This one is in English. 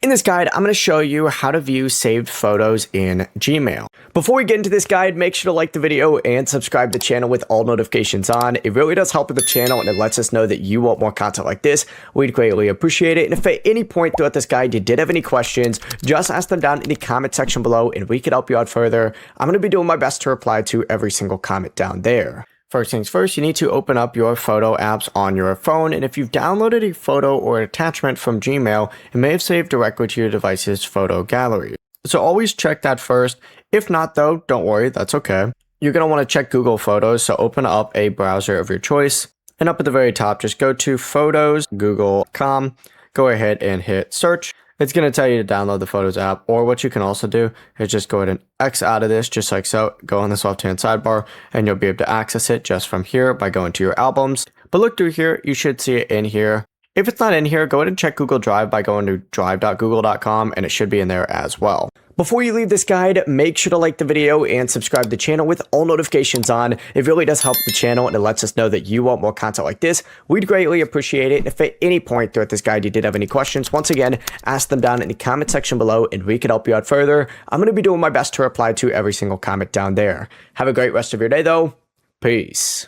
In this guide, I'm going to show you how to view saved photos in Gmail. Before we get into this guide, make sure to like the video and subscribe to the channel with all notifications on. It really does help with the channel and it lets us know that you want more content like this. We'd greatly appreciate it. And if at any point throughout this guide you did have any questions, just ask them down in the comment section below and we could help you out further. I'm going to be doing my best to reply to every single comment down there. First things first, you need to open up your photo apps on your phone, and if you've downloaded a photo or attachment from Gmail, it may have saved directly to your device's photo gallery. So always check that first. If not though, don't worry, that's okay. You're going to want to check Google Photos, so open up a browser of your choice, and up at the very top, just go to Photos, Google.com, go ahead and hit search. It's going to tell you to download the Photos app, or what you can also do is just go ahead and X out of this, just like so. Go on this left-hand sidebar, and you'll be able to access it just from here by going to your albums. But look through here, you should see it in here. If it's not in here, go ahead and check Google Drive by going to drive.google.com, and it should be in there as well. Before you leave this guide, make sure to like the video and subscribe to the channel with all notifications on. It really does help the channel and it lets us know that you want more content like this. We'd greatly appreciate it. If at any point throughout this guide you did have any questions, once again, ask them down in the comment section below and we could help you out further. I'm going to be doing my best to reply to every single comment down there. Have a great rest of your day though. Peace.